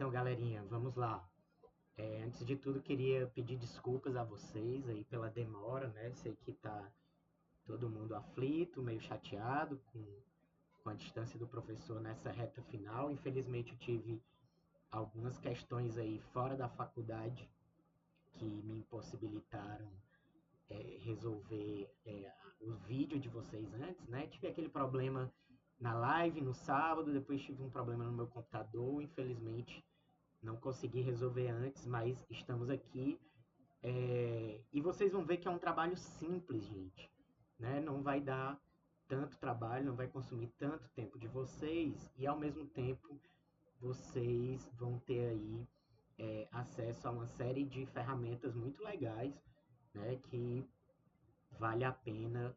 Então, galerinha, vamos lá. Antes de tudo, queria pedir desculpas a vocês aí pela demora, né? Sei que tá todo mundo aflito, meio chateado com a distância do professor nessa reta final. Infelizmente, eu tive algumas questões aí fora da faculdade que me impossibilitaram resolver o vídeo de vocês antes, né? Tive aquele problema na live no sábado, depois tive um problema no meu computador, infelizmente não consegui resolver antes, mas estamos aqui. E vocês vão ver que é um trabalho simples, gente. Né? Não vai dar tanto trabalho, não vai consumir tanto tempo de vocês, e ao mesmo tempo vocês vão ter aí acesso a uma série de ferramentas muito legais, né? Que vale a pena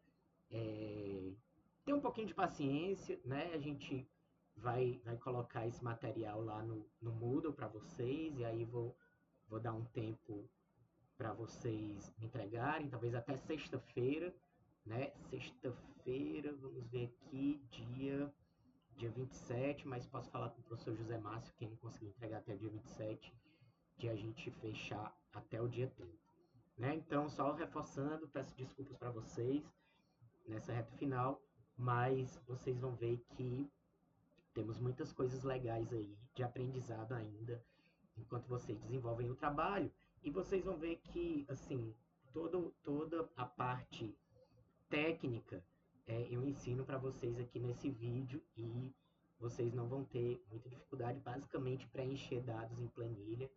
ter um pouquinho de paciência, né? A gente vai colocar esse material lá no Moodle para vocês, e aí vou dar um tempo para vocês me entregarem, talvez até sexta-feira, né? Sexta-feira, vamos ver aqui, dia 27, mas posso falar com o professor José Márcio, quem não conseguir entregar até o dia 27, de a gente fechar até o dia 30. Né? Então, só reforçando, peço desculpas para vocês nessa reta final, mas vocês vão ver que temos muitas coisas legais aí de aprendizado ainda enquanto vocês desenvolvem o trabalho. E vocês vão ver que, assim, toda a parte técnica eu ensino para vocês aqui nesse vídeo e vocês não vão ter muita dificuldade. Basicamente, preencher dados em planilha.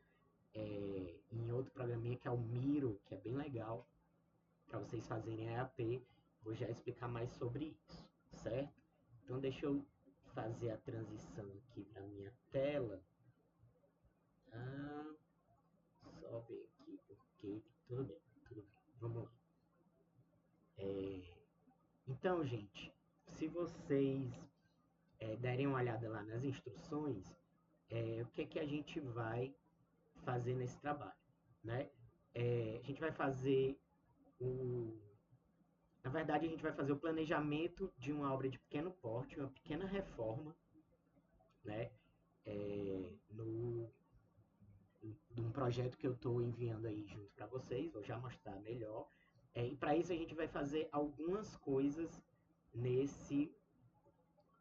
Em outro programinha que é o Miro, que é bem legal, para vocês fazerem a EAP. Vou já explicar mais sobre isso, certo? Então, deixa eu fazer a transição aqui para minha tela. Ah, só ver aqui, porque tudo bem, tudo bem. Vamos lá. Então, gente, se vocês derem uma olhada lá nas instruções, o que a gente vai fazer nesse trabalho, né? A gente vai fazer o... Na verdade, a gente vai fazer o planejamento de uma obra de pequeno porte, uma pequena reforma, né? No, de um projeto que eu estou enviando aí junto para vocês, vou já mostrar melhor. E para isso a gente vai fazer algumas coisas nesse,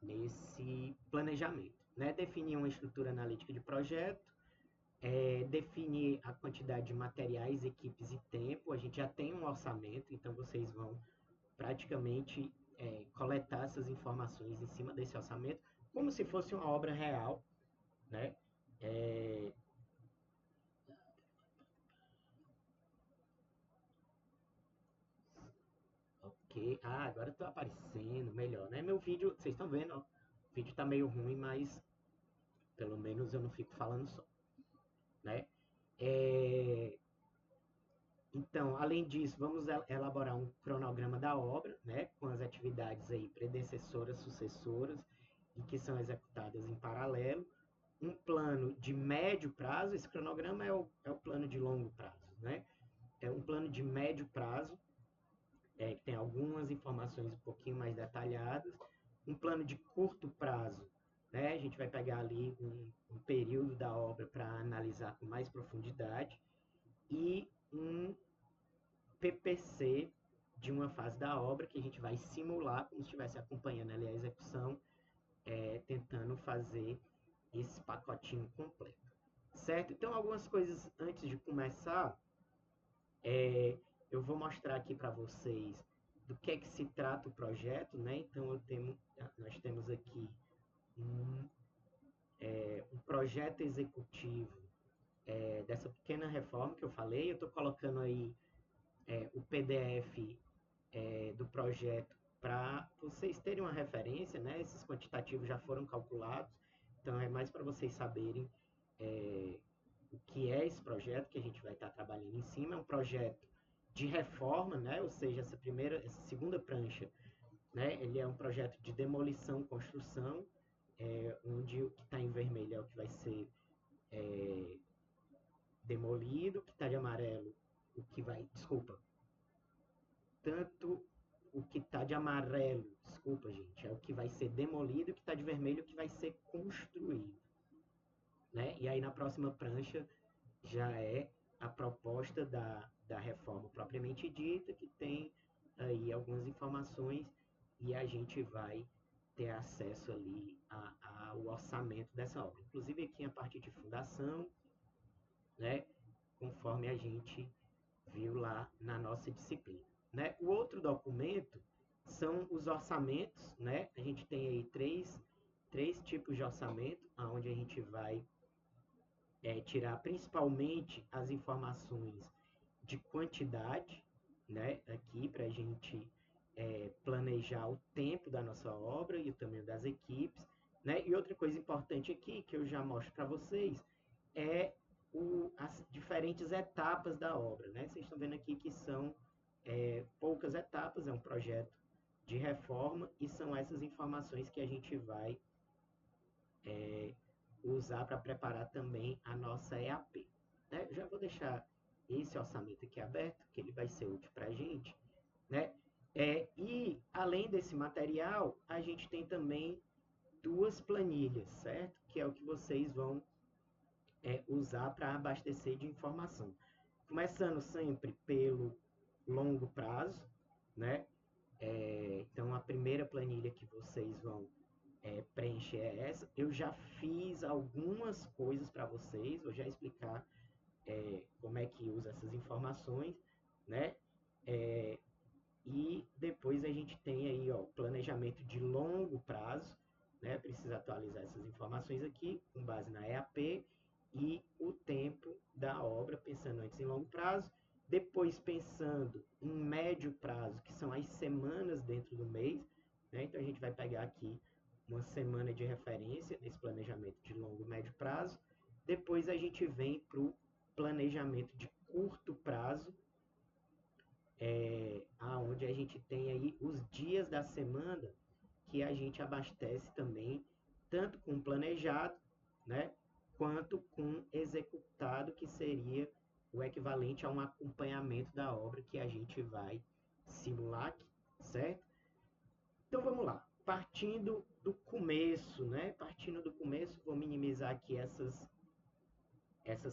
nesse planejamento. Né? Definir uma estrutura analítica de projeto, definir a quantidade de materiais, equipes e tempo. A gente já tem um orçamento, então vocês vão praticamente coletar essas informações em cima desse orçamento, como se fosse uma obra real, né? É, Ok. Ah, agora tá aparecendo melhor, né? Meu vídeo, vocês estão vendo, ó. O vídeo tá meio ruim, mas pelo menos eu não fico falando só, né? É, Então, além disso, vamos elaborar um cronograma da obra, né? Com as atividades aí predecessoras, sucessoras e que são executadas em paralelo. Um plano de médio prazo, esse cronograma é o plano de longo prazo, né? É um plano de médio prazo que tem algumas informações um pouquinho mais detalhadas. Um plano de curto prazo, né? A gente vai pegar ali um período da obra para analisar com mais profundidade. E um PPC de uma fase da obra que a gente vai simular como se estivesse acompanhando ali a execução, tentando fazer esse pacotinho completo. Certo? Então, algumas coisas antes de começar, eu vou mostrar aqui para vocês do que é que se trata o projeto, né? Então, nós temos aqui um, um projeto executivo dessa pequena reforma que eu falei. Eu estou colocando aí o PDF do projeto para vocês terem uma referência, né? Esses quantitativos já foram calculados, então é mais para vocês saberem o que é esse projeto que a gente vai estar trabalhando em cima. É um projeto de reforma, né? Ou seja, essa segunda prancha, né? Ele é um projeto de demolição, construção, onde o que está em vermelho é o que vai ser demolido, o que está de amarelo, o que vai, desculpa, tanto o que está de amarelo, desculpa, gente, é o que vai ser demolido, e o que está de vermelho, é o que vai ser construído. né? E aí na próxima prancha já é a proposta da reforma propriamente dita, que tem aí algumas informações e a gente vai ter acesso ali ao orçamento dessa obra. Inclusive aqui a parte de fundação, né? Conforme a gente viu lá na nossa disciplina, né? O outro documento são os orçamentos, né? A gente tem aí três tipos de orçamento, onde a gente vai tirar principalmente as informações de quantidade, né, aqui para a gente planejar o tempo da nossa obra e o tamanho das equipes, né? E outra coisa importante aqui que eu já mostro para vocês é as diferentes etapas da obra, né? Vocês estão vendo aqui que são poucas etapas, é um projeto de reforma e são essas informações que a gente vai usar para preparar também a nossa EAP. Né? Eu já vou deixar esse orçamento aqui aberto, que ele vai ser útil para a gente. Né? E, além desse material, a gente tem também duas planilhas, certo? Que é o que vocês vão usar para abastecer de informação. Começando sempre pelo longo prazo, né? Então, a primeira planilha que vocês vão preencher essa. Eu já fiz algumas coisas para vocês, vou já explicar como é que usa essas informações, né? É, e depois a gente tem aí, ó, planejamento de longo prazo, né? Precisa atualizar essas informações aqui com base na EAP e o tempo da obra, pensando antes em longo prazo, depois pensando em médio prazo, que são as semanas dentro do mês, né? Então a gente vai pegar aqui uma semana de referência nesse planejamento de longo e médio prazo. Depois a gente vem para o planejamento de curto prazo, aonde a gente tem aí os dias da semana que a gente abastece também, tanto com planejado, né, quanto com executado, que seria o equivalente a um acompanhamento da obra que a gente vai simular aqui, certo? Então vamos lá. Partindo do começo, né? Partindo do começo, vou minimizar aqui essas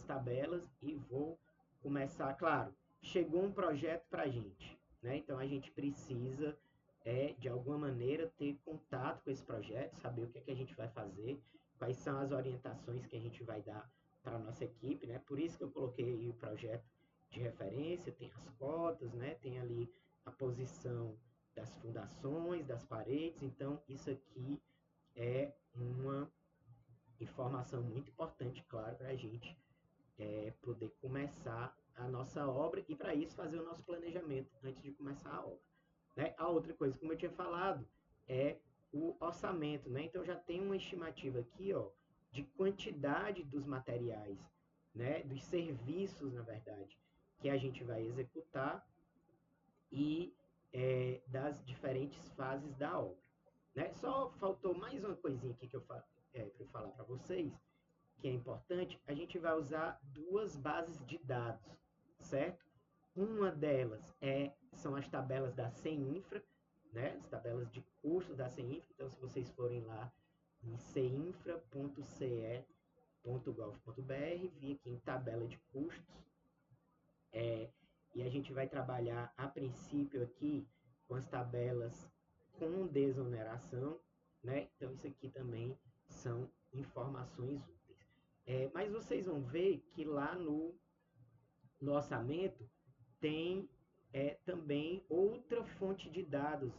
tabelas e vou começar, claro, chegou um projeto para a gente, né? Então a gente precisa, de alguma maneira, ter contato com esse projeto, saber o que é que a gente vai fazer, quais são as orientações que a gente vai dar para a nossa equipe, né? Por isso que eu coloquei aí o projeto de referência, tem as cotas, né? Tem ali a posição das fundações, das paredes, então isso aqui é uma informação muito importante, claro, para a gente poder começar a nossa obra e, para isso, fazer o nosso planejamento antes de começar a obra. Né? A outra coisa, como eu tinha falado, é o orçamento. Né? Então, já tem uma estimativa aqui, ó, de quantidade dos materiais, né? Dos serviços, na verdade, que a gente vai executar e das diferentes fases da obra. Né? Só faltou mais uma coisinha aqui que para eu falar para vocês, que é importante. A gente vai usar duas bases de dados, certo? Uma delas são as tabelas da CEINFRA, né? As tabelas de custo da CEINFRA. Então, se vocês forem lá em ceinfra.ce.gov.br, vir aqui em tabela de custos, e a gente vai trabalhar a princípio aqui com as tabelas com desoneração, né? Então, isso aqui também são informações úteis. Mas vocês vão ver que lá no orçamento tem também outra fonte de dados.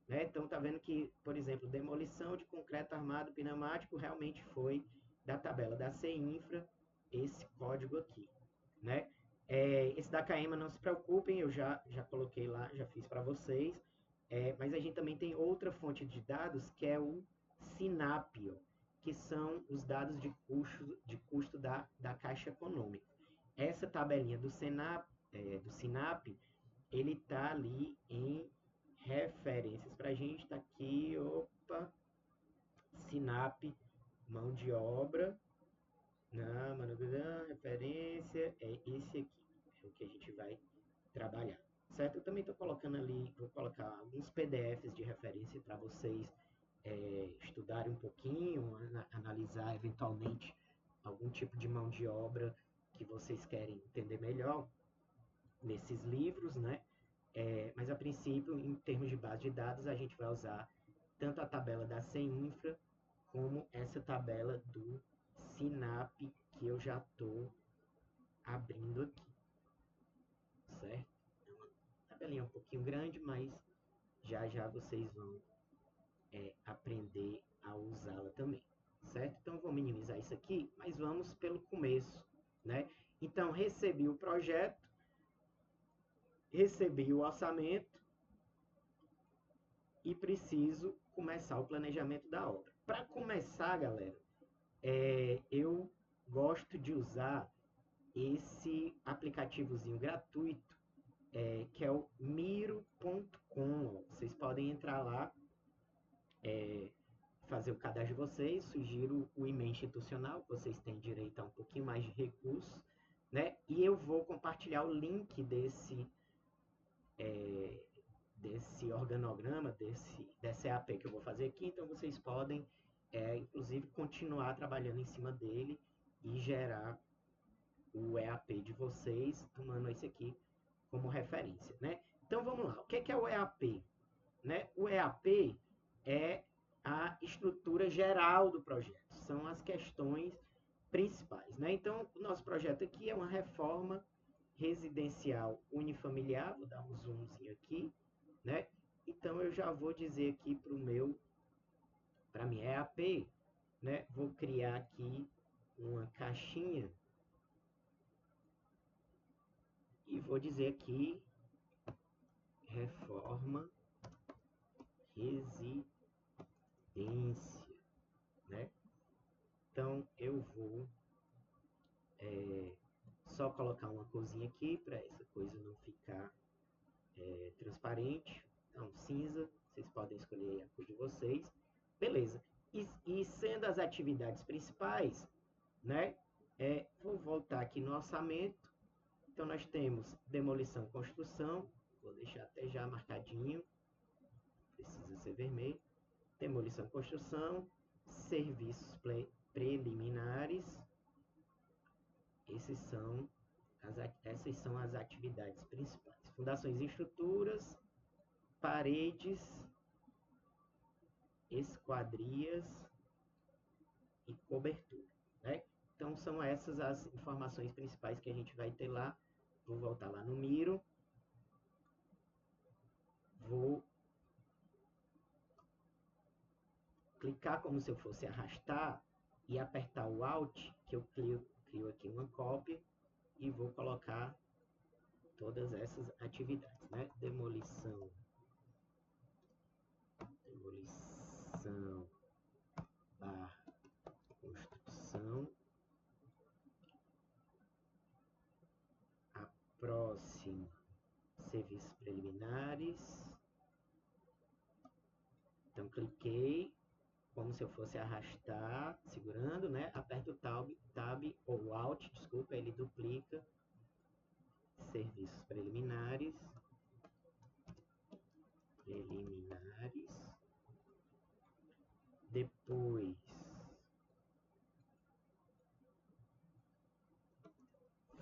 Né? Então, tá vendo que, por exemplo, demolição de concreto armado pneumático realmente foi da tabela da CEINFRA, esse código aqui. Né? Esse da CAEMA, não se preocupem, eu já coloquei lá, já fiz para vocês. Mas a gente também tem outra fonte de dados, que é o SINAP, que são os dados de custo da Caixa Econômica. Essa tabelinha do SINAP, ele está ali em referências para a gente. Está aqui, opa, SINAP, mão de obra, referência, é esse aqui, é o que a gente vai trabalhar, certo? Eu também estou colocando ali, vou colocar alguns PDFs de referência para vocês estudarem um pouquinho, analisar eventualmente algum tipo de mão de obra que vocês querem entender melhor nesses livros, né? Mas a princípio, em termos de base de dados, a gente vai usar tanto a tabela da CEINFRA como essa tabela do SINAP que eu já estou abrindo aqui, certo? É uma tabelinha um pouquinho grande, mas já já vocês vão aprender a usá-la também, certo? Então vou minimizar isso aqui, mas vamos pelo começo, né? Então recebi o projeto, recebi o orçamento e preciso começar o planejamento da obra. Para começar, galera, eu gosto de usar esse aplicativozinho gratuito, que é o miro.com. Vocês podem entrar lá, fazer o cadastro de vocês, sugiro o e-mail institucional, vocês têm direito a um pouquinho mais de recursos, né? E eu vou compartilhar o link desse organograma, desse EAP que eu vou fazer aqui, então vocês podem, inclusive, continuar trabalhando em cima dele e gerar o EAP de vocês, tomando esse aqui como referência, né? Então vamos lá, o que é o EAP? Né? O EAP é a estrutura geral do projeto, são as questões principais, né? Então, o nosso projeto aqui é uma reforma residencial unifamiliar, vou dar um zoomzinho aqui, né? Então, eu já vou dizer aqui para minha EAP, né? Vou criar aqui uma caixinha e vou dizer aqui reforma residência, né? Então, eu vou só colocar uma corzinha aqui para essa coisa não ficar transparente. Então, cinza, vocês podem escolher a cor de vocês. Beleza. E sendo as atividades principais, né? Vou voltar aqui no orçamento. Então, nós temos demolição e construção. Vou deixar até já marcadinho. Precisa ser vermelho. Demolição e construção. Serviços preliminares. Essas são as atividades principais. Fundações e estruturas, paredes, esquadrias e cobertura, né? Então são essas as informações principais que a gente vai ter lá. Vou voltar lá no Miro. Vou clicar como se eu fosse arrastar e apertar o Alt, que eu crio aqui uma cópia e vou colocar todas essas atividades, né? Demolição, barra construção. A próxima, serviços preliminares. Então, cliquei, como se eu fosse arrastar, segurando, né? Aperto o tab ou Alt, desculpa, ele duplica. Serviços preliminares. Depois,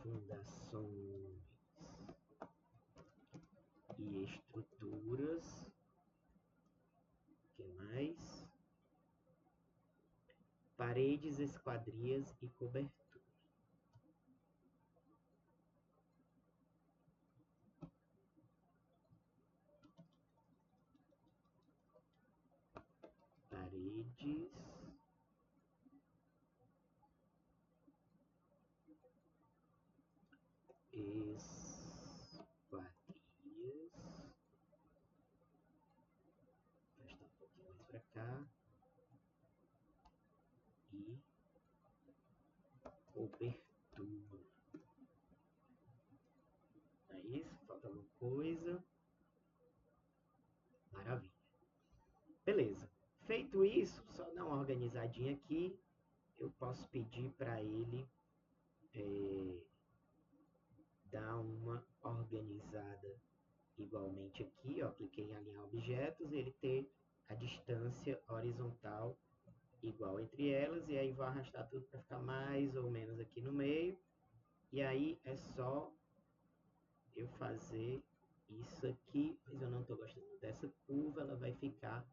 fundações e estruturas. O que mais? Paredes, esquadrias e cobertura. Paredes, esquadrias. Prestar um pouquinho mais para cá. E cobertura. É isso? Falta alguma coisa? Maravilha. Beleza. Feito isso, só dar uma organizadinha aqui. Eu posso pedir para ele dar uma organizada igualmente aqui. Ó, cliquei em alinhar objetos, ele ter a distância horizontal igual entre elas, e aí vou arrastar tudo para ficar mais ou menos aqui no meio. E aí é só eu fazer isso aqui, mas eu não estou gostando dessa curva, ela vai ficar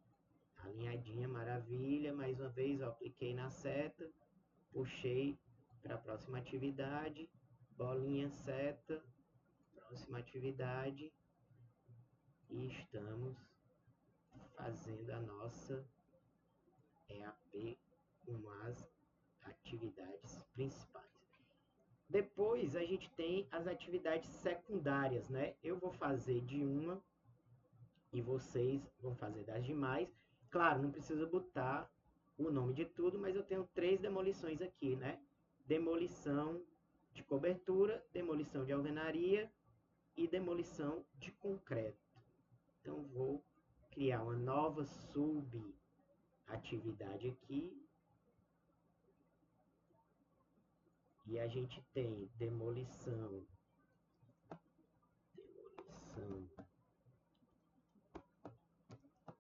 alinhadinha, maravilha. Mais uma vez, ó, cliquei na seta, puxei para a próxima atividade, bolinha, seta, próxima atividade, e estamos fazendo a nossa EAP com as atividades principais. Depois a gente tem as atividades secundárias, né? Eu vou fazer de uma e vocês vão fazer das demais. Claro, não precisa botar o nome de tudo, mas eu tenho 3 demolições aqui, né? Demolição de cobertura, demolição de alvenaria e demolição de concreto. Então, vou criar uma nova subatividade aqui. E a gente tem demolição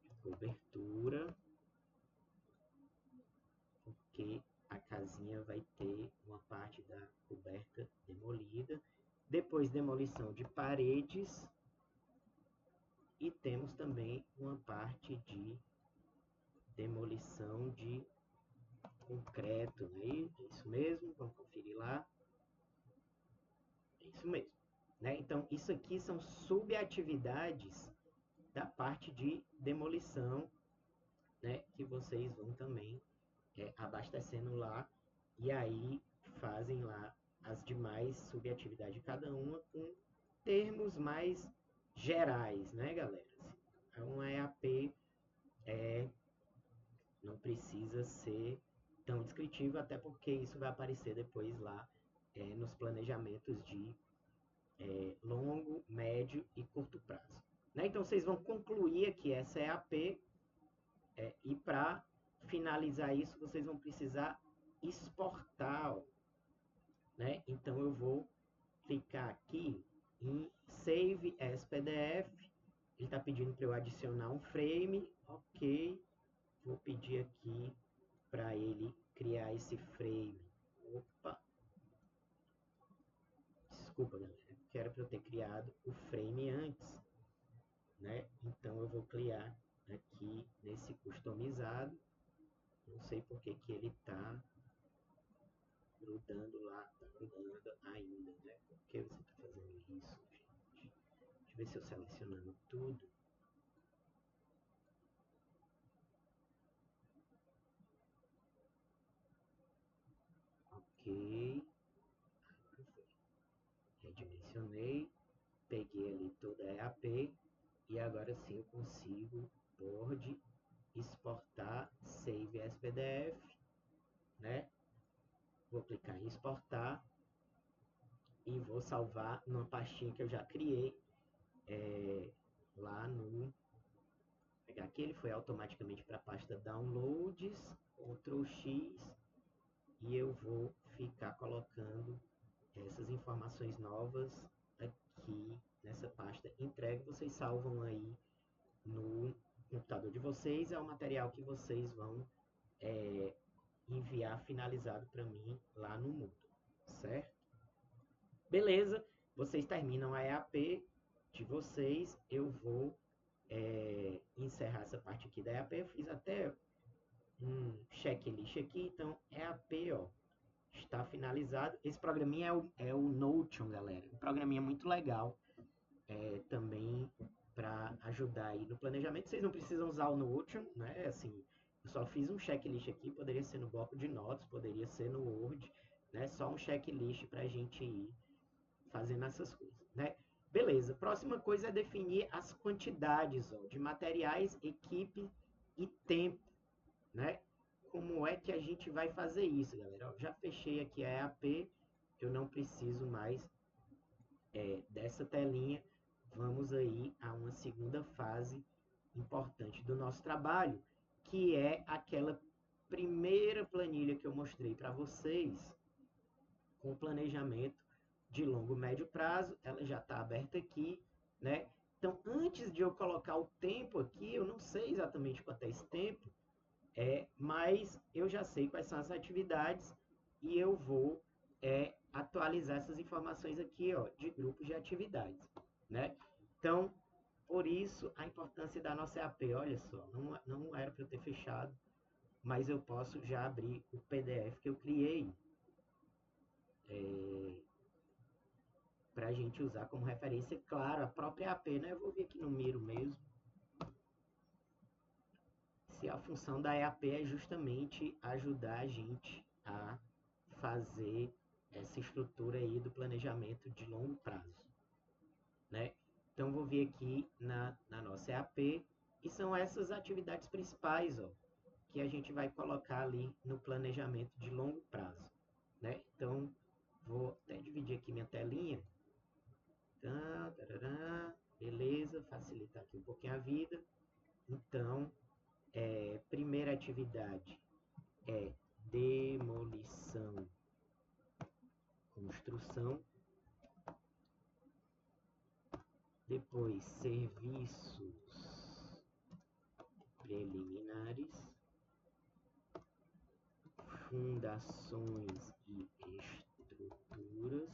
de cobertura, porque a casinha vai ter uma parte da coberta demolida. Depois, demolição de paredes. E temos também uma parte de demolição de concreto, né? É isso mesmo, vamos conferir lá. É isso mesmo. Né? Então, isso aqui são subatividades da parte de demolição, né? Que vocês vão também abastecendo lá. E aí fazem lá as demais subatividades, cada uma com termos mais gerais, né, galera? Então, a EAP não precisa ser tão descritivo, até porque isso vai aparecer depois lá nos planejamentos de longo, médio e curto prazo. Né? Então, vocês vão concluir aqui essa EAP e para finalizar isso, vocês vão precisar exportar. Né? Então, eu vou clicar aqui em Save as PDF. Ele está pedindo para eu adicionar um frame. Ok. Vou pedir aqui para ele criar esse frame. Opa! Desculpa, galera. Que era para eu ter criado o frame antes. Né? Então eu vou criar aqui nesse customizado. Não sei por que ele está grudando lá, está grudando ainda, né? Por que você está fazendo isso, gente? Deixa eu ver se eu selecionando tudo. Ok. Redimensionei. Peguei ali toda a EAP. E agora sim eu consigo board, exportar, save as PDF, né? Vou clicar em exportar e vou salvar numa pastinha que eu já criei lá no... Pegar aqui, ele foi automaticamente para a pasta Downloads, Ctrl X, e eu vou ficar colocando essas informações novas aqui nessa pasta entregue. Vocês salvam aí no computador de vocês, é o material que vocês vão enviar finalizado para mim lá no Moodle, certo? Beleza, vocês terminam a EAP de vocês, eu vou encerrar essa parte aqui da EAP, eu fiz até um checklist aqui, então EAP, ó, está finalizado. Esse programinha é o Notion, galera, um programinha muito legal, também para ajudar aí no planejamento. Vocês não precisam usar o Notion, né? Assim, eu só fiz um checklist aqui, poderia ser no bloco de notas, poderia ser no Word, né? Só um checklist para a gente ir fazendo essas coisas, né? Beleza, próxima coisa é definir as quantidades de materiais, equipe e tempo, né? Como é que a gente vai fazer isso, galera? Eu já fechei aqui a EAP, eu não preciso mais dessa telinha. Vamos aí a uma segunda fase importante do nosso trabalho, que é aquela primeira planilha que eu mostrei para vocês, com planejamento de longo e médio prazo. Ela já está aberta aqui, né? Então, antes de eu colocar o tempo aqui, eu não sei exatamente quanto é esse tempo, Mas eu já sei quais são as atividades e eu vou atualizar essas informações aqui, ó, de grupos de atividades, né? Então, por isso, a importância da nossa EAP. Olha só, não era para eu ter fechado, mas eu posso já abrir o PDF que eu criei para a gente usar como referência. Claro, a própria EAP, né? Eu vou vir aqui no Miro mesmo. Se a função da EAP é justamente ajudar a gente a fazer essa estrutura aí do planejamento de longo prazo, né? Então, vou vir aqui na nossa EAP e são essas atividades principais, ó, que a gente vai colocar ali no planejamento de longo prazo, né? Então, vou até dividir aqui minha telinha. Tá, tarará, beleza, facilitar aqui um pouquinho a vida. Então, primeira atividade é demolição, construção. Depois, serviços preliminares, fundações e estruturas,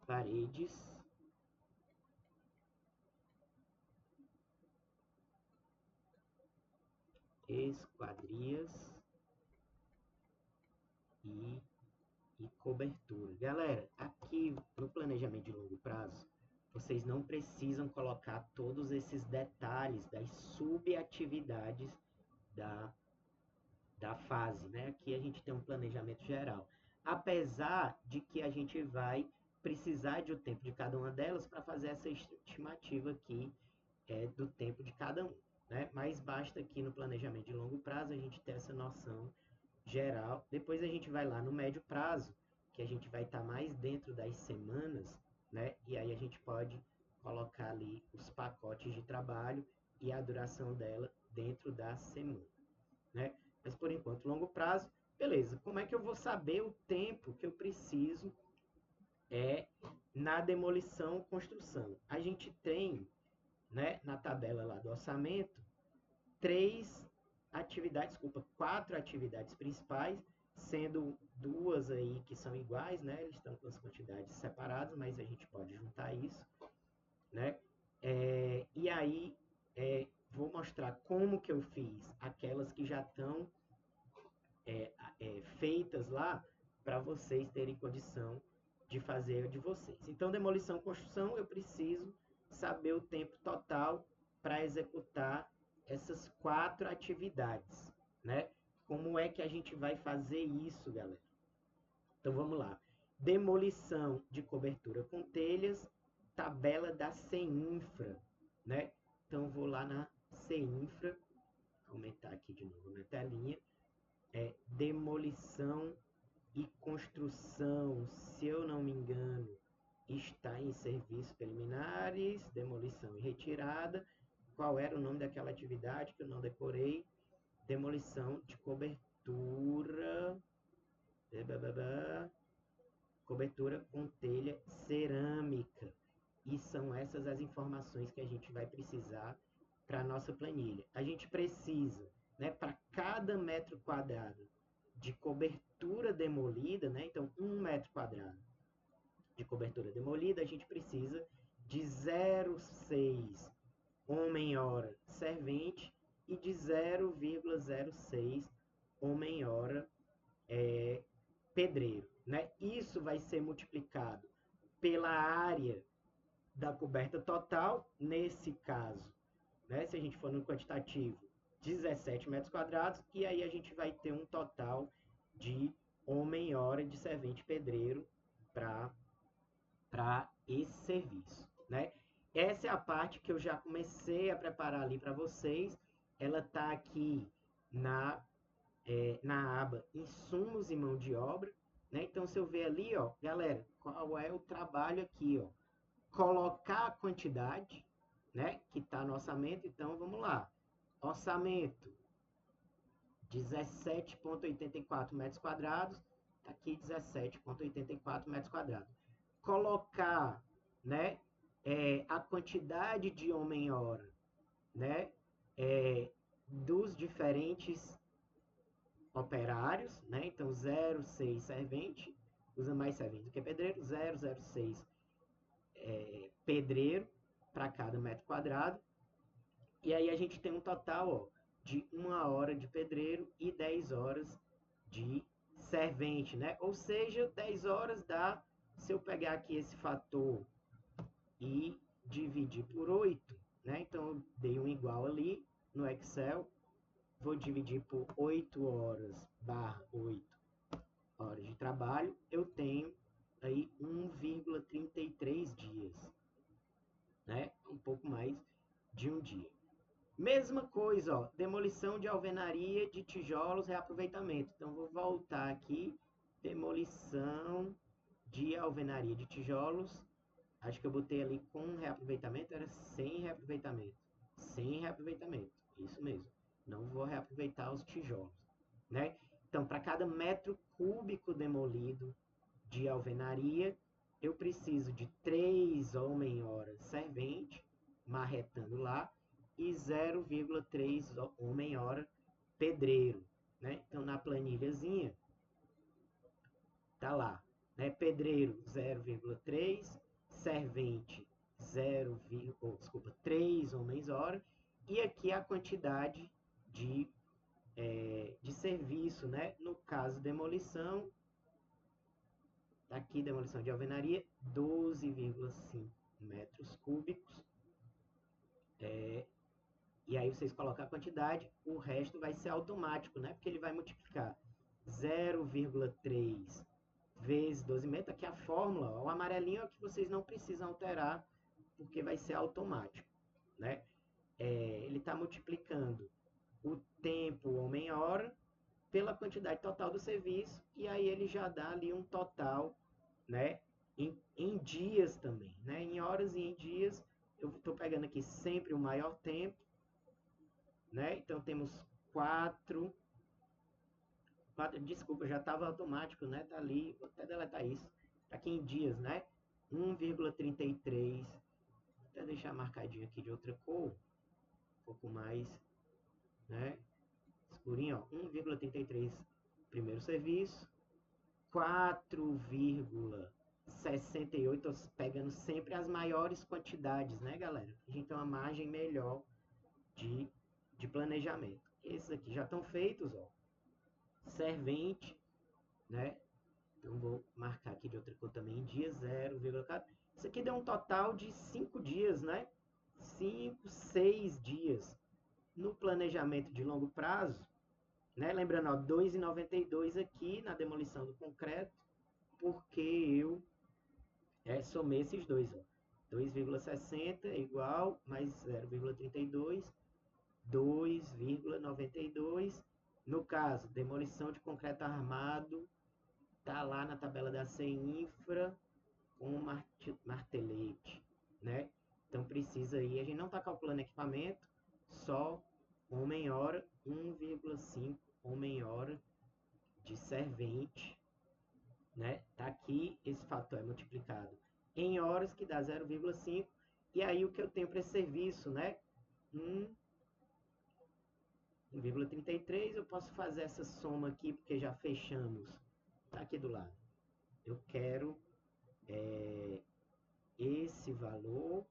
paredes, esquadrias e cobertura. Galera, aqui no planejamento de longo prazo, vocês não precisam colocar todos esses detalhes das subatividades da, da fase, né? Aqui a gente tem um planejamento geral. Apesar de que a gente vai precisar de o tempo de cada uma delas para fazer essa estimativa aqui do tempo de cada um, né? Mas basta aqui no planejamento de longo prazo a gente ter essa noção geral. Depois a gente vai lá no médio prazo, que a gente vai estar mais dentro das semanas, né? E aí a gente pode colocar ali os pacotes de trabalho e a duração dela dentro da semana, né? Mas por enquanto, longo prazo, beleza. Como é que eu vou saber o tempo que eu preciso na demolição e construção? A gente tem, né, na tabela lá do orçamento, quatro atividades principais, sendo duas aí que são iguais, né? Eles estão com as quantidades separadas, mas a gente pode juntar isso, né? E aí vou mostrar como que eu fiz aquelas que já estão feitas lá para vocês terem condição de fazer a de vocês. Então, demolição e construção, eu preciso saber o tempo total para executar essas quatro atividades, né? Como é que a gente vai fazer isso, galera? Então, vamos lá. Demolição de cobertura com telhas, tabela da CEINFRA, né? Então, vou lá na CEINFRA, aumentar aqui de novo na telinha, demolição e construção, se eu não me engano, está em serviços preliminares, demolição e retirada. Qual era o nome daquela atividade que eu não decorei? Demolição de cobertura, cobertura com telha cerâmica. E são essas as informações que a gente vai precisar para a nossa planilha. A gente precisa, né, para cada metro quadrado de cobertura demolida, né, então 1 metro quadrado de cobertura demolida, a gente precisa de 0,6 homem-hora servente e de 0,06 homem-hora pedreiro, né? Isso vai ser multiplicado pela área da coberta total, nesse caso, né? Se a gente for no quantitativo, 17 metros quadrados, e aí a gente vai ter um total de homem-hora de servente pedreiro para esse serviço, né? Essa é a parte que eu já comecei a preparar ali para vocês. Ela está aqui na aba insumos e mão de obra, né? Então, se eu ver ali, ó, galera, qual é o trabalho aqui, ó? Colocar a quantidade, né, que está no orçamento. Então, vamos lá. Orçamento, 17,84 metros quadrados. Tá aqui 17,84 metros quadrados. Colocar, né, a quantidade de homem-hora, né, dos diferentes operários, né? Então 0,6 servente, usa mais servente do que pedreiro, 0,06 pedreiro para cada metro quadrado. E aí a gente tem um total, ó, de 1 hora de pedreiro e 10 horas de servente, né? Ou seja, 10 horas dá, se eu pegar aqui esse fator e dividir por 8, né? Então eu dei um igual ali no Excel, vou dividir por 8 horas barra 8 horas de trabalho, eu tenho aí 1,33 dias, né? Um pouco mais de um dia. Mesma coisa, ó, demolição de alvenaria de tijolos, reaproveitamento. Então, vou voltar aqui, demolição de alvenaria de tijolos. Acho que eu botei ali com reaproveitamento, era sem reaproveitamento. Sem reaproveitamento, isso mesmo. Não vou reaproveitar os tijolos, né? Então, para cada metro cúbico demolido de alvenaria, eu preciso de 3 homem-horas servente, marretando lá, e 0,3 homem-hora pedreiro, né? Então, na planilhazinha, tá lá, né? Pedreiro 0,3, servente 0, desculpa, 3 homens-hora, e aqui a quantidade de serviço, né? No caso, demolição, aqui demolição de alvenaria, 12,5 metros cúbicos. E aí vocês colocam a quantidade, o resto vai ser automático, né? Porque ele vai multiplicar 0,3 vezes 12 metros. Aqui a fórmula, ó, o amarelinho é o que vocês não precisam alterar, porque vai ser automático, né? Ele está multiplicando o tempo homem-hora pela quantidade total do serviço, e aí ele já dá ali um total, né? Em dias também, né? Em horas e em dias, eu estou pegando aqui sempre o maior tempo, né? Então temos 4, desculpa, já estava automático, né? Tá ali, vou até deletar isso. Tá aqui em dias, né? 1,33, vou até deixar marcadinho aqui de outra cor, um pouco mais, né? Escurinho, ó, 1,33 primeiro serviço, 4,68, pegando sempre as maiores quantidades, né, galera? A gente tem uma margem melhor de, de planejamento. Esses aqui já estão feitos, ó. Servente, né? Então vou marcar aqui de outra cor também, dia 0,4. Isso aqui deu um total de 5 dias, né? 5, 6 dias no planejamento de longo prazo, né? Lembrando, ó, 2,92 aqui na demolição do concreto, porque eu somei esses dois, ó. 2,60 é igual mais 0,32, 2,92. No caso, demolição de concreto armado, tá lá na tabela da CINFRA com martelete, né? Então precisa aí, a gente não está calculando equipamento, só homem-hora, 1,5 homem-hora de servente, né? Tá aqui, esse fator é multiplicado em horas, que dá 0,5, e aí o que eu tenho para esse serviço, né? 1,33, eu posso fazer essa soma aqui, porque já fechamos, tá aqui do lado. Eu quero esse valor,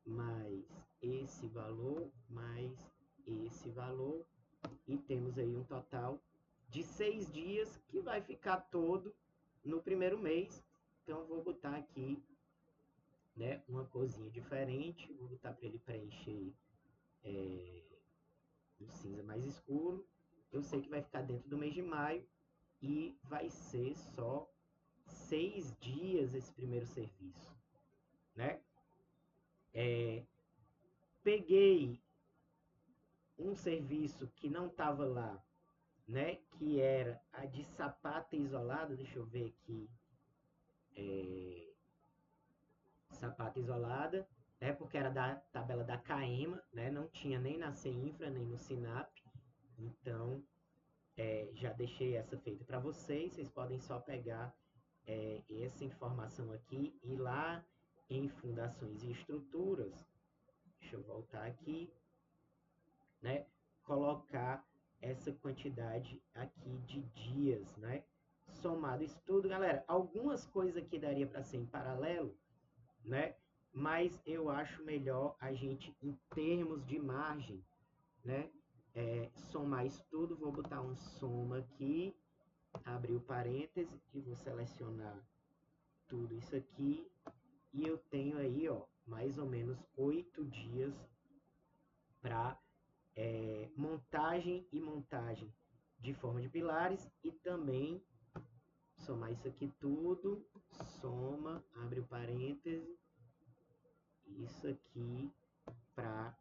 mais esse valor, mais esse valor, e temos aí um total de 6 dias, que vai ficar todo no primeiro mês. Então, eu vou botar aqui, né, uma corzinha diferente, vou botar para ele preencher o cinza mais escuro. Eu sei que vai ficar dentro do mês de maio e vai ser só 6 dias esse primeiro serviço, né? Peguei um serviço que não estava lá, né? Que era a de sapata isolada. Deixa eu ver aqui. Sapata isolada, né? Porque era da tabela da CAEMA, né? Não tinha nem na CINFRA, nem no SINAP. Então, já deixei essa feita para vocês. Vocês podem só pegar essa informação aqui e ir lá em fundações e estruturas. Deixa eu voltar aqui, né? colocar essa quantidade aqui de dias, né? Somado isso tudo, galera, algumas coisas aqui daria para ser em paralelo, né? Mas eu acho melhor a gente, em termos de margem, né? Somar isso tudo, vou botar um soma aqui, abrir o parêntese e vou selecionar tudo isso aqui e eu tenho aí, ó, mais ou menos 8 dias para montagem e montagem de forma de pilares e também somar isso aqui tudo, soma, abre o parêntese, isso aqui para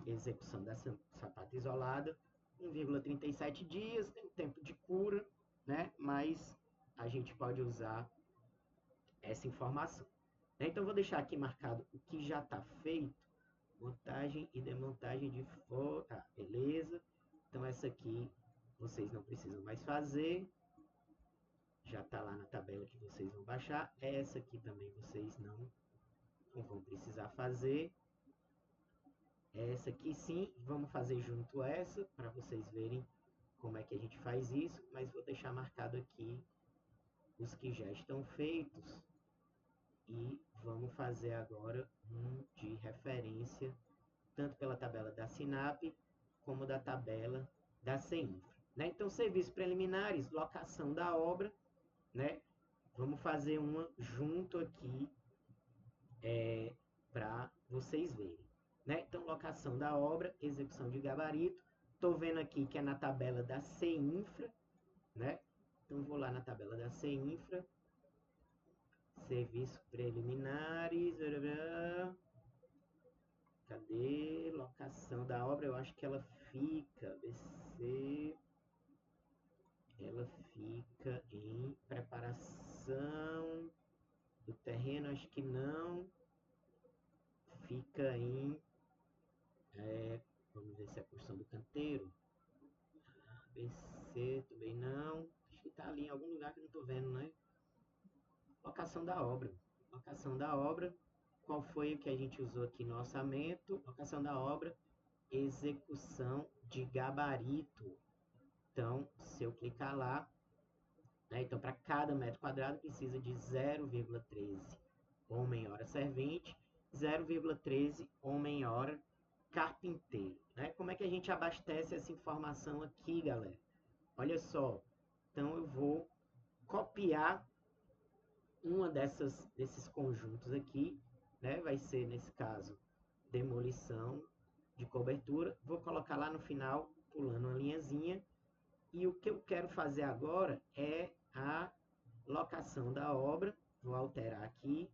execução da sapata isolada, 1,37 dias, tem tempo de cura, né? Mas a gente pode usar essa informação. Então, vou deixar aqui marcado o que já está feito, montagem e desmontagem de fora, beleza. Então, essa aqui vocês não precisam mais fazer, já está lá na tabela que vocês vão baixar. Essa aqui também vocês não vão precisar fazer. Essa aqui sim, vamos fazer junto essa, para vocês verem como é que a gente faz isso, mas vou deixar marcado aqui os que já estão feitos e vamos fazer agora um de referência, tanto pela tabela da SINAP, como da tabela da CEINFRA. Né? Então, serviços preliminares, locação da obra, né? Vamos fazer uma junto aqui para vocês verem. Né? Então, locação da obra, execução de gabarito. Estou vendo aqui que é na tabela da CEINFRA, né? Então, vou lá na tabela da CEINFRA, serviços preliminares, cadê? Locação da obra, eu acho que ela fica, BC, ela fica em preparação do terreno, acho que não, fica em, vamos ver se é a porção do canteiro, BC também não, acho que está ali em algum lugar que eu não estou vendo, né? Locação da obra, locação da obra, qual foi o que a gente usou aqui no orçamento? Locação da obra, execução de gabarito. Então, se eu clicar lá, né, então para cada metro quadrado precisa de 0,13 homem-hora servente, 0,13 homem-hora carpinteiro. Né? Como é que a gente abastece essa informação aqui, galera? Olha só, então eu vou copiar uma desses conjuntos aqui, né? Vai ser, nesse caso, demolição de cobertura. Vou colocar lá no final, pulando uma linhazinha. E o que eu quero fazer agora é a locação da obra. Vou alterar aqui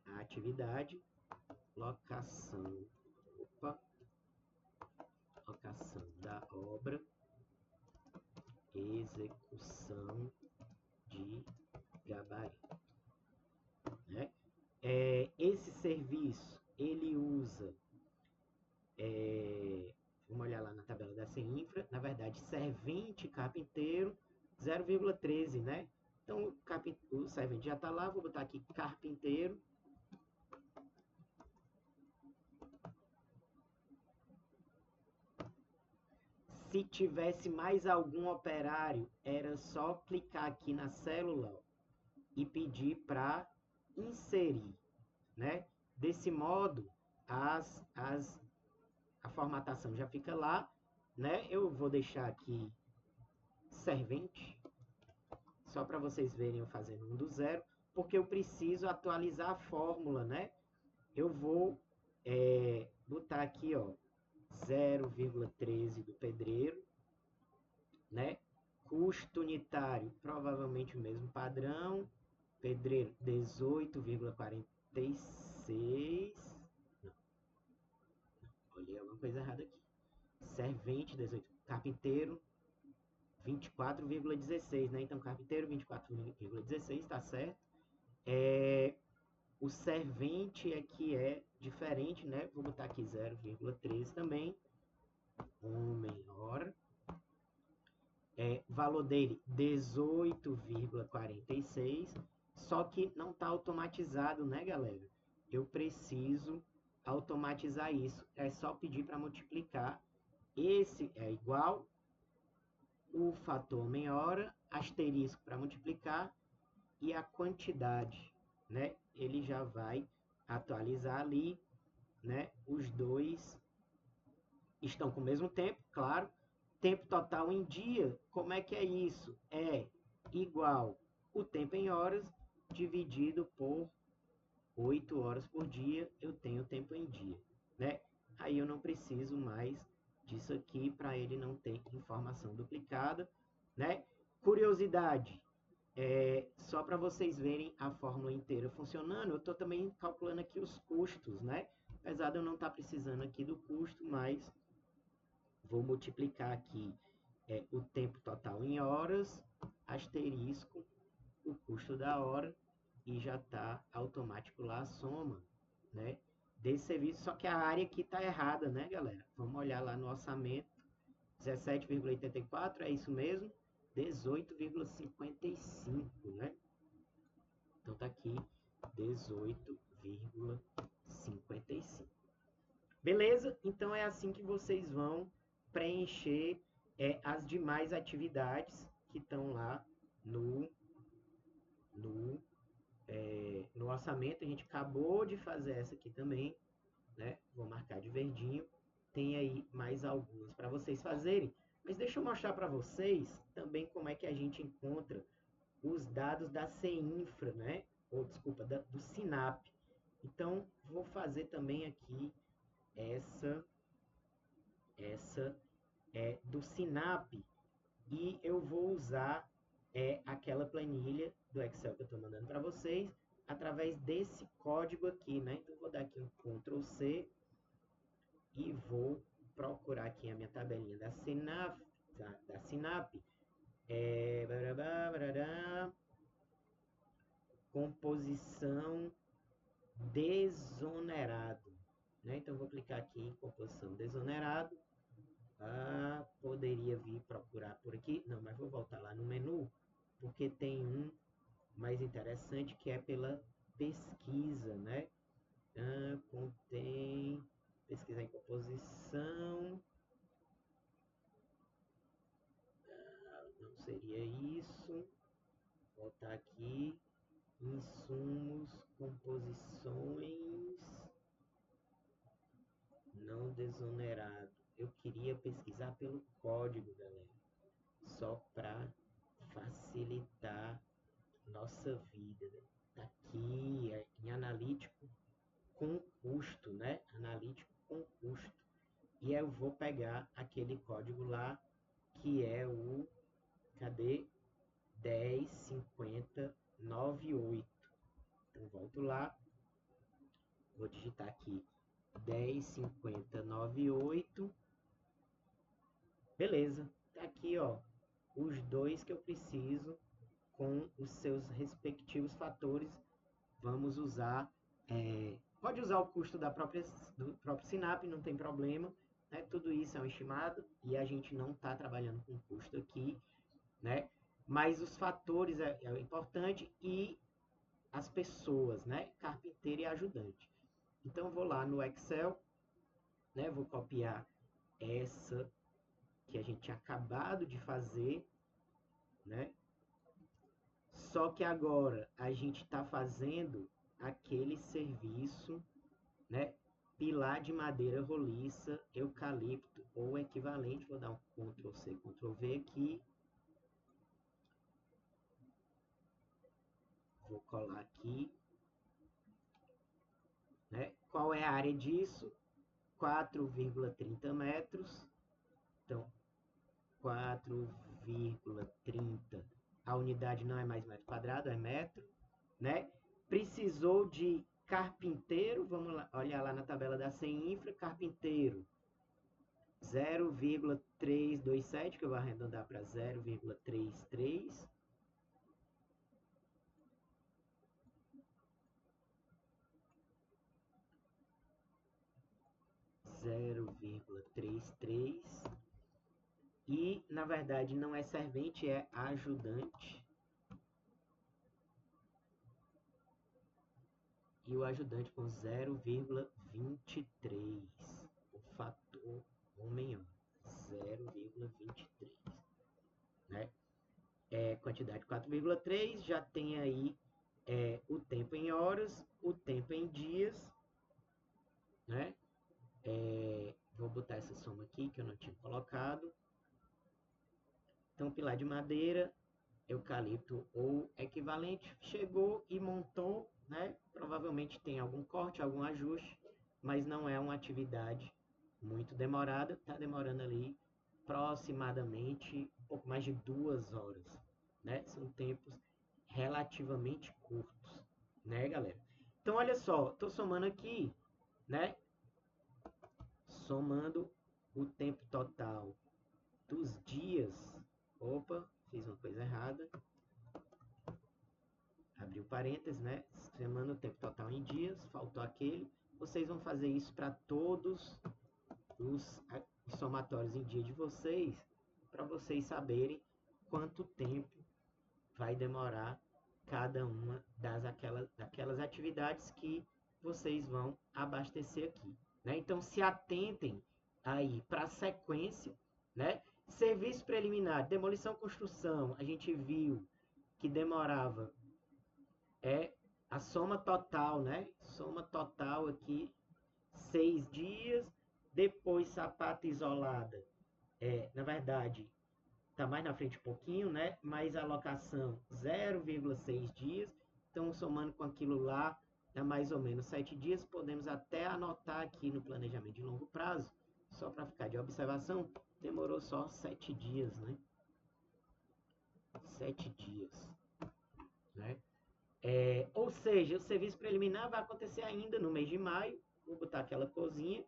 a atividade. Locação da obra. Execução de gabarito. Né? Esse serviço, ele usa, vamos olhar lá na tabela da CEINFRA, na verdade, servente carpinteiro, 0,13, né? Então, o servente já está lá, vou botar aqui carpinteiro. Se tivesse mais algum operário, era só clicar aqui na célula e pedir para inserir, né? Desse modo, a formatação já fica lá, né? Eu vou deixar aqui servente, só para vocês verem eu fazendo um do zero, porque eu preciso atualizar a fórmula, né? Eu vou botar aqui, ó, 0,13 do pedreiro, né? Custo unitário, provavelmente o mesmo padrão. Pedreiro, 18,46. Não. Olhei alguma coisa errada aqui. Servente, 18. Carpinteiro, 24,16, né? Então, carpinteiro, 24,16, tá certo. O servente é que é diferente, né? Vou botar aqui 0,13 também. Homem-hora. Valor dele 18,46, só que não está automatizado, né, galera? Eu preciso automatizar isso. É só pedir para multiplicar esse é igual o fator homem-hora, asterisco para multiplicar, e a quantidade, né? Ele já vai atualizar ali, né? Os dois estão com o mesmo tempo, claro. Tempo total em dia, como é que é isso? É igual o tempo em horas dividido por 8 horas por dia, eu tenho tempo em dia, né? Aí eu não preciso mais disso aqui para ele não ter informação duplicada, né? Curiosidade, só para vocês verem a fórmula inteira funcionando, eu estou também calculando aqui os custos, né? Apesar de eu não estar precisando aqui do custo, mas vou multiplicar aqui o tempo total em horas, asterisco, o custo da hora, e já está automático lá a soma, né? Desse serviço, só que a área aqui está errada, né, galera? Vamos olhar lá no orçamento, 17,84, é isso mesmo? 18,55, né? Então tá aqui 18,55. Beleza? Então é assim que vocês vão preencher as demais atividades que estão lá no, no, no orçamento. A gente acabou de fazer essa aqui também, né? Vou marcar de verdinho. Tem aí mais algumas para vocês fazerem. Mas deixa eu mostrar para vocês também como é que a gente encontra os dados da CINFRA, né? Ou, desculpa, do SINAP. Então, vou fazer também aqui essa do SINAP, e eu vou usar aquela planilha do Excel que eu estou mandando para vocês através desse código aqui, né? Então, vou dar aqui um Ctrl C e vou procurar aqui a minha tabelinha da SINAP. Barará, barará, composição desonerado, né? Então, vou clicar aqui em composição desonerado. Poderia vir procurar por aqui. Não, mas vou voltar lá no menu, porque tem um mais interessante que é pela pesquisa, né? Contém pesquisa em composição. Não seria isso. Voltar aqui. Insumos, composições não desonerado. Eu queria pesquisar pelo código, galera, só para facilitar nossa vida. Né? Tá aqui em analítico com custo, né? Analítico com custo. E eu vou pegar aquele código lá que é o, cadê? 105098. Então volto lá, vou digitar aqui 105098. Beleza, tá aqui, ó, os dois que eu preciso com os seus respectivos fatores. Vamos usar, pode usar o custo do próprio Sinap, não tem problema, né? Tudo isso é um estimado e a gente não está trabalhando com custo aqui, né? Mas os fatores é importante, e as pessoas, né? Carpinteiro e ajudante. Então eu vou lá no Excel, né? Vou copiar essa que a gente tinha acabado de fazer, né? Só que agora a gente está fazendo aquele serviço, né? Pilar de madeira roliça, eucalipto ou equivalente. Vou dar um Ctrl C, Ctrl V aqui. Vou colar aqui, né? Qual é a área disso? 4,30 metros. Então, 4,30. A unidade não é mais metro quadrado, é metro, né? Precisou de carpinteiro, vamos lá, olhar lá na tabela da CEINFRA, carpinteiro 0,327, que eu vou arredondar para 0,33. 0,33. E, na verdade, não é servente, é ajudante. E o ajudante com 0,23. O fator homem-hora. 0,23, né? Quantidade 4,3, já tem aí o tempo em horas, o tempo em dias, né? Vou botar essa soma aqui que eu não tinha colocado. Então, pilar de madeira, eucalipto ou equivalente, chegou e montou, né? Provavelmente tem algum corte, algum ajuste, mas não é uma atividade muito demorada, está demorando ali aproximadamente um pouco mais de 2 horas, né? São tempos relativamente curtos, né, galera? Então, olha só, estou somando aqui, né? Somando o tempo total dos dias. Opa, fiz uma coisa errada. Abriu parênteses, né? Somando o tempo total em dias, faltou aquele. Vocês vão fazer isso para todos os somatórios em dia de vocês, para vocês saberem quanto tempo vai demorar cada uma daquelas atividades que vocês vão abastecer aqui, né? Então, se atentem aí para a sequência, né? Serviço preliminar, demolição, construção, a gente viu que demorava a soma total, né? Soma total aqui, 6 dias. Depois, sapata isolada, na verdade, está mais na frente um pouquinho, né? Mas a locação 0,6 dias. Então, somando com aquilo lá, dá mais ou menos 7 dias. Podemos até anotar aqui no planejamento de longo prazo, só para ficar de observação, demorou só 7 dias, né? 7 dias, né? Ou seja, o serviço preliminar vai acontecer ainda no mês de maio. Vou botar aquela cozinha.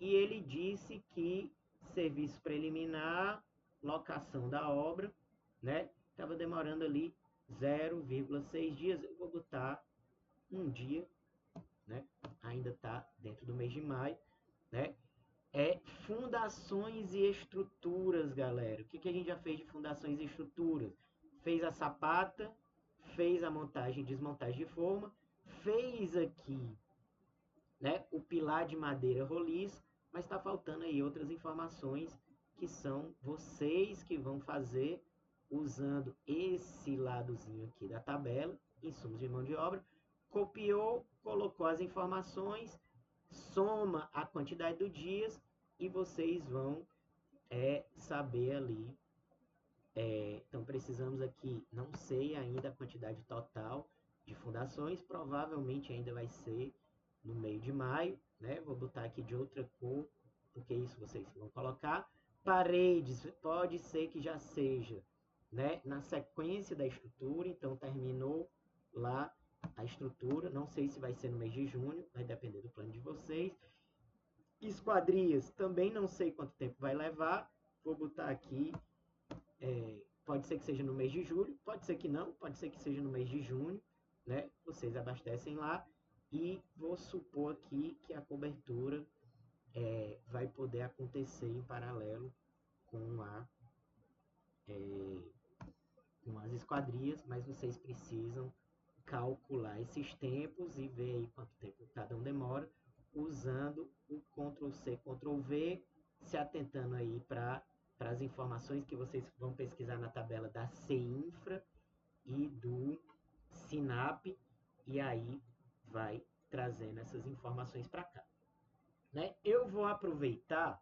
E ele disse que serviço preliminar, locação da obra, né? Estava demorando ali 0,6 dias. Eu vou botar um dia, né? Ainda está dentro do mês de maio, né? Fundações e estruturas, galera. O que a gente já fez de fundações e estruturas? Fez a sapata, fez a montagem e desmontagem de forma, fez aqui, né, o pilar de madeira roliça, mas está faltando aí outras informações que são vocês que vão fazer usando esse ladozinho aqui da tabela, insumos de mão de obra, copiou, colocou as informações, soma a quantidade de dias e vocês vão saber ali. Então, precisamos aqui, não sei ainda a quantidade total de fundações, provavelmente ainda vai ser no meio de maio, né? Vou botar aqui de outra cor, porque isso vocês vão colocar. Paredes, pode ser que já seja, né, na sequência da estrutura, então terminou lá a estrutura, não sei se vai ser no mês de junho, vai depender do plano de vocês. Esquadrias, também não sei quanto tempo vai levar, vou botar aqui, pode ser que seja no mês de julho, pode ser que não, pode ser que seja no mês de junho, né? Vocês abastecem lá e vou supor aqui que a cobertura vai poder acontecer em paralelo com com as esquadrias, mas vocês precisam calcular esses tempos e ver aí quanto tempo cada um demora, usando o Ctrl+C, Ctrl+V, se atentando aí para as informações que vocês vão pesquisar na tabela da CINFRA e do SINAP, e aí vai trazendo essas informações para cá, né? Eu vou aproveitar,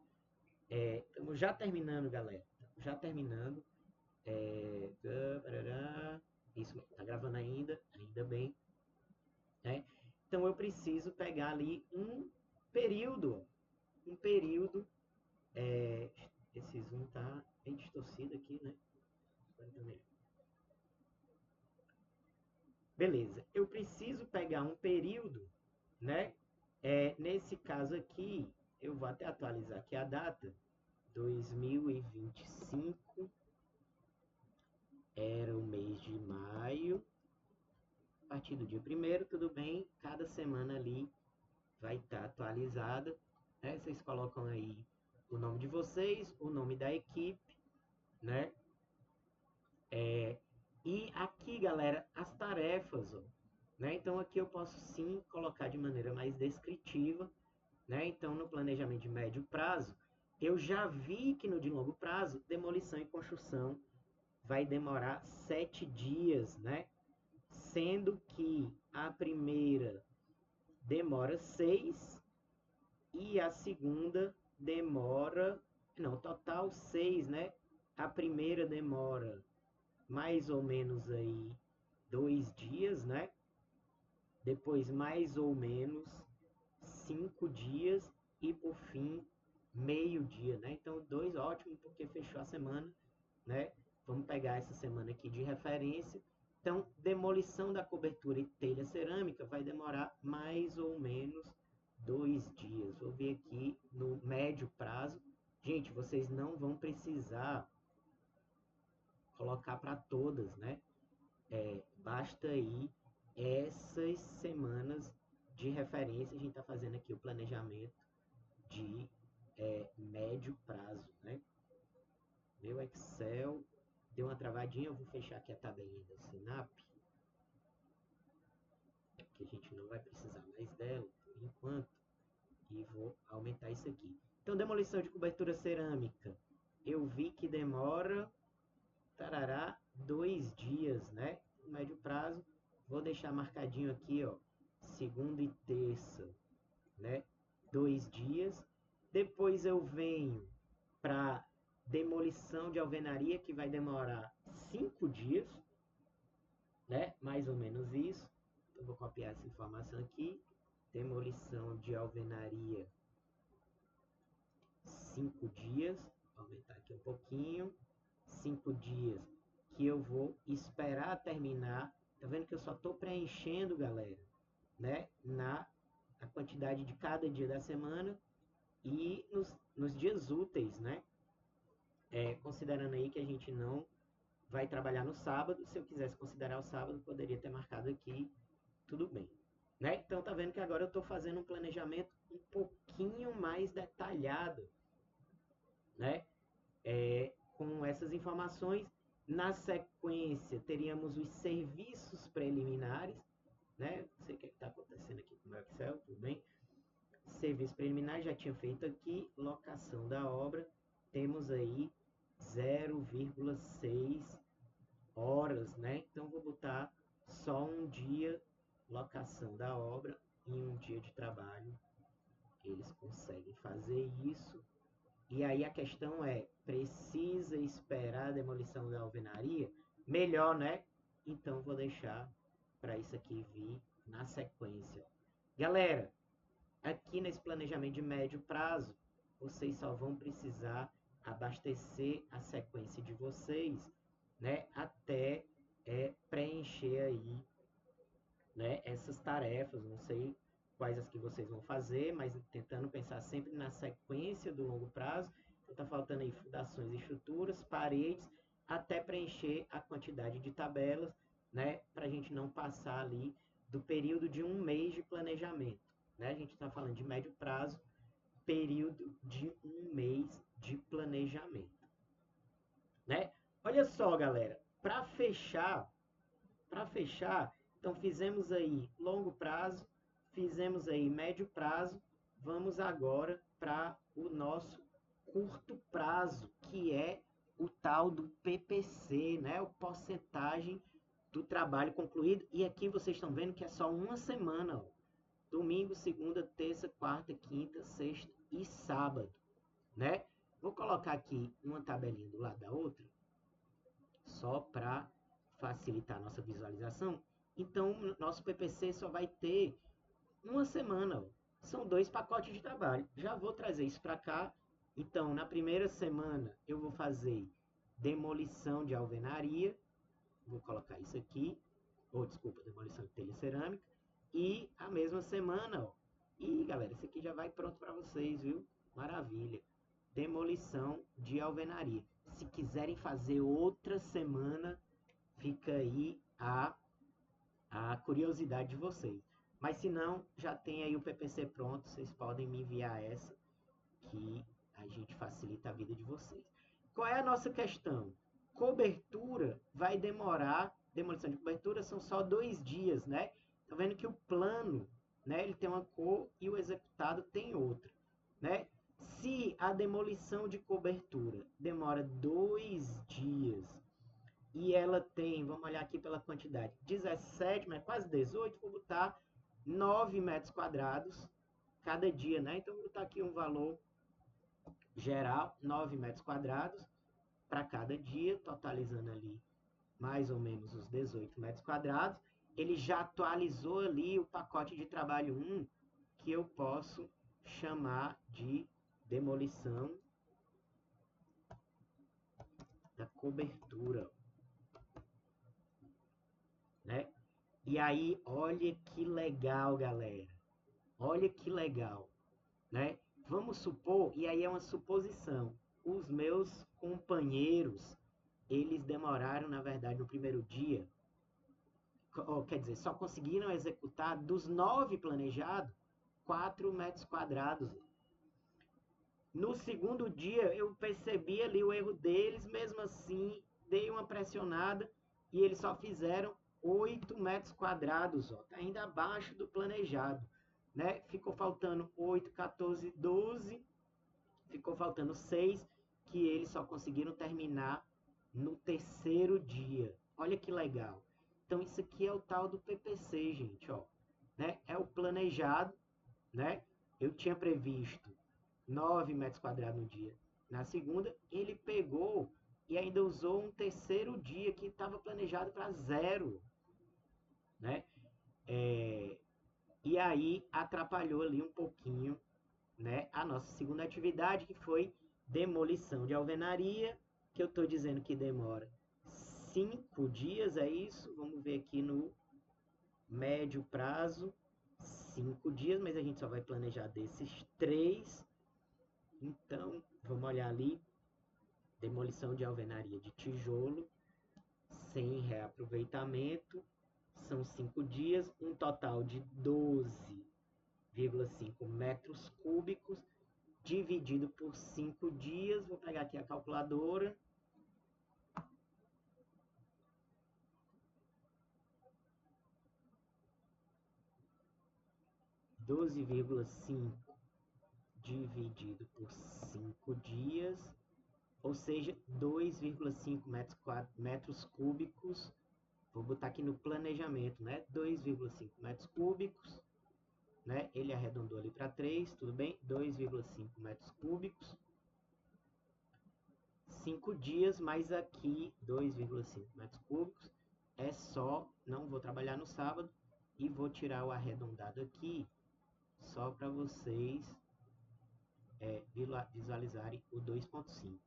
estamos já terminando, galera, já terminando, isso está gravando ainda bem, né? Então eu preciso pegar ali um período, esse zoom tá bem distorcido aqui, né? Beleza, eu preciso pegar um período, né? Nesse caso aqui, eu vou até atualizar aqui a data, 2025, era o mês de maio, a partir do dia 1º, tudo bem, cada semana ali vai estar atualizada, né? Vocês colocam aí o nome de vocês, o nome da equipe, né? E aqui, galera, as tarefas, ó, né? Então aqui eu posso sim colocar de maneira mais descritiva, né? Então no planejamento de médio prazo, Eu já vi que no de longo prazo, demolição e construção vai demorar 7 dias, né? Sendo que a primeira demora 6 e a segunda demora, não, total 6, né? A primeira demora mais ou menos aí 2 dias, né? Depois mais ou menos 5 dias e por fim meio dia, né? Então 2 ótimo porque fechou a semana, né? Vamos pegar essa semana aqui de referência. Então, demolição da cobertura e telha cerâmica vai demorar mais ou menos 2 dias. Vou ver aqui no médio prazo. Gente, vocês não vão precisar colocar para todas, né? Basta aí essas semanas de referência. A gente está fazendo aqui o planejamento de médio prazo, né? Meu Excel deu uma travadinha, eu vou fechar aqui a tabelinha da Sinap, que a gente não vai precisar mais dela por enquanto, e vou aumentar isso aqui. Então, demolição de cobertura cerâmica, eu vi que demora, tarará, 2 dias, né? No médio prazo, vou deixar marcadinho aqui, ó, segunda e terça, né? 2 dias. Depois eu venho para demolição de alvenaria, que vai demorar 5 dias, né? Mais ou menos isso. Eu vou copiar essa informação aqui. Demolição de alvenaria, 5 dias. Vou aumentar aqui um pouquinho. 5 dias que eu vou esperar terminar. Tá vendo que eu só estou preenchendo, galera, né? A quantidade de cada dia da semana e nos dias úteis, né? Considerando aí que a gente não vai trabalhar no sábado. Se eu quisesse considerar o sábado, poderia ter marcado aqui, tudo bem. Né? Então tá vendo que agora eu estou fazendo um planejamento um pouquinho mais detalhado, né? Com essas informações. Na sequência, teríamos os serviços preliminares, né? Não sei o que está acontecendo aqui com o meu Excel, tudo bem? Serviço preliminar, já tinha feito aqui. Locação da obra, temos aí 0,6 horas, né? Então vou botar só um dia locação da obra em um dia de trabalho. Eles conseguem fazer isso. E aí a questão é, precisa esperar a demolição da alvenaria? Melhor, né? Então vou deixar para isso aqui vir na sequência. Galera, aqui nesse planejamento de médio prazo, vocês só vão precisar abastecer a sequência de vocês, né, até preencher aí, né, essas tarefas. Não sei quais as que vocês vão fazer, mas tentando pensar sempre na sequência do longo prazo. Então tá faltando aí fundações, estruturas, paredes, até preencher a quantidade de tabelas, né, para a gente não passar ali do período de um mês de planejamento, né? A gente está falando de médio prazo, período de um mês de planejamento, né? Olha só, galera, para fechar, então fizemos aí longo prazo, fizemos aí médio prazo, vamos agora para o nosso curto prazo, que é o tal do PPC, né? O porcentagem do trabalho concluído. E aqui vocês estão vendo que é só uma semana, ó. Domingo, segunda, terça, quarta, quinta, sexta e sábado, né? Vou colocar aqui uma tabelinha do lado da outra, só para facilitar a nossa visualização. Então, nosso PPC só vai ter uma semana. Ó. São 2 pacotes de trabalho. Já vou trazer isso para cá. Então, na primeira semana, eu vou fazer demolição de alvenaria. Vou colocar isso aqui. Desculpa, demolição de telha cerâmica. E a mesma semana, ó. E, galera, isso aqui já vai pronto para vocês, viu? Maravilha. Demolição de alvenaria. Se quiserem fazer outra semana, fica aí a curiosidade de vocês. Mas se não, já tem aí o PPC pronto, vocês podem me enviar essa, que a gente facilita a vida de vocês. Qual é a nossa questão? Cobertura vai demorar, demolição de cobertura são só 2 dias, né? Tá vendo que o plano, né, ele tem uma cor e o executado tem outra, né? Se a demolição de cobertura demora 2 dias e ela tem, vamos olhar aqui pela quantidade, 17, mas quase 18, vou botar 9 metros quadrados cada dia, né? Então, vou botar aqui um valor geral, 9 metros quadrados para cada dia, totalizando ali mais ou menos os 18 metros quadrados. Ele já atualizou ali o pacote de trabalho 1, que eu posso chamar de demolição da cobertura, né? E aí, olha que legal, galera. Olha que legal, né? Vamos supor, e aí é uma suposição, os meus companheiros, eles demoraram, na verdade, no primeiro dia, quer dizer, só conseguiram executar dos 9 planejados, 4 metros quadrados. No segundo dia, eu percebi ali o erro deles, mesmo assim, dei uma pressionada e eles só fizeram 8 metros quadrados, ó, tá ainda abaixo do planejado, né? Ficou faltando 8, 14, 12, ficou faltando 6, que eles só conseguiram terminar no terceiro dia. Olha que legal. Então, isso aqui é o tal do PPC, gente, ó, né? É o planejado, né? Eu tinha previsto 9 metros quadrados no dia. Na segunda, ele pegou e ainda usou um terceiro dia que estava planejado para 0, né? E aí atrapalhou ali um pouquinho, né, a nossa segunda atividade, que foi demolição de alvenaria, que eu estou dizendo que demora 5 dias, é isso? Vamos ver aqui no médio prazo, 5 dias, mas a gente só vai planejar desses 3. Então, vamos olhar ali, demolição de alvenaria de tijolo, sem reaproveitamento, são 5 dias, um total de 12,5 metros cúbicos, dividido por 5 dias, vou pegar aqui a calculadora, 12,5 dividido por 5 dias, ou seja, 2,5 metros cúbicos. Vou botar aqui no planejamento, né? 2,5 metros cúbicos, né? Ele arredondou ali para 3, tudo bem? 2,5 metros cúbicos. 5 dias, mais aqui 2,5 metros cúbicos. É só, não vou trabalhar no sábado e vou tirar o arredondado aqui, só para vocês visualizarem o 2,5,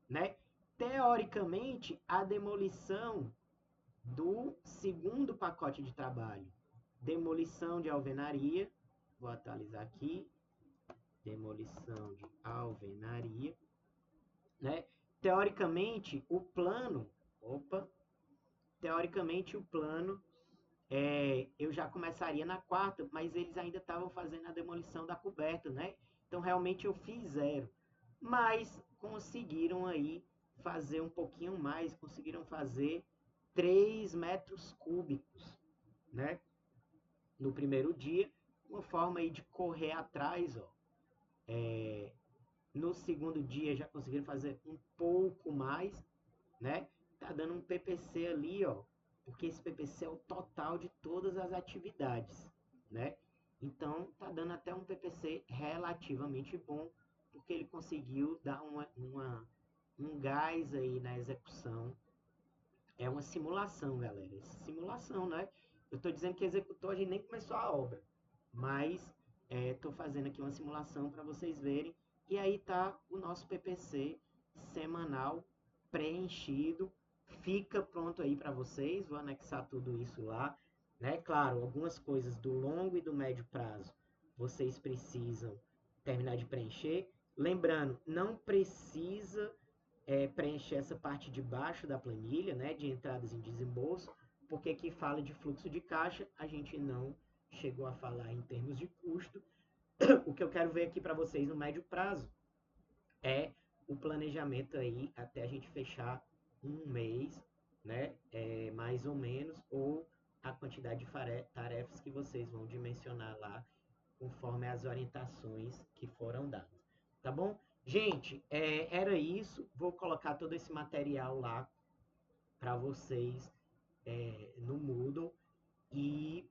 né? Teoricamente, a demolição do segundo pacote de trabalho, demolição de alvenaria, vou atualizar aqui, demolição de alvenaria, né? Teoricamente, o plano, teoricamente o plano, eu já começaria na quarta, mas eles ainda estavam fazendo a demolição da coberta, né? Então, realmente eu fiz 0. Mas conseguiram aí fazer um pouquinho mais, conseguiram fazer 3 metros cúbicos, né? No primeiro dia, uma forma aí de correr atrás, ó. No segundo dia já conseguiram fazer um pouco mais, né? Tá dando um PPC ali, ó, porque esse PPC é o total de todas as atividades, né? Então tá dando até um PPC relativamente bom, porque ele conseguiu dar um gás aí na execução. É uma simulação, galera. Simulação, né? Eu estou dizendo que executou, a gente nem começou a obra, mas estou fazendo aqui uma simulação para vocês verem. E aí tá o nosso PPC semanal preenchido, fica pronto aí para vocês. Vou anexar tudo isso lá, né? Claro, algumas coisas do longo e do médio prazo vocês precisam terminar de preencher. Lembrando, não precisa preencher essa parte de baixo da planilha, né, de entradas em desembolso, porque aqui fala de fluxo de caixa, a gente não chegou a falar em termos de custo. O que eu quero ver aqui para vocês no médio prazo é o planejamento aí até a gente fechar um mês, né, mais ou menos, ou a quantidade de tarefas que vocês vão dimensionar lá conforme as orientações que foram dadas. tá bom? Gente, era isso. Vou colocar todo esse material lá para vocês no Moodle e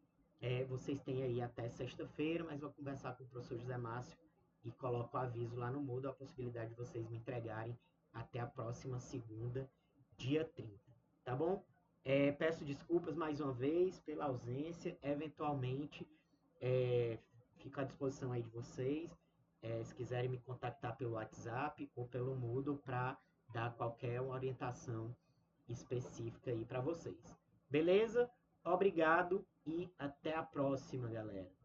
vocês têm aí até sexta-feira, mas vou conversar com o professor José Márcio e coloco o aviso lá no Moodle, a possibilidade de vocês me entregarem até a próxima segunda, dia 30, tá bom? Peço desculpas mais uma vez pela ausência, eventualmente é, fico à disposição aí de vocês, se quiserem me contactar pelo WhatsApp ou pelo Moodle para dar qualquer orientação específica aí para vocês. Beleza? Obrigado e até a próxima, galera.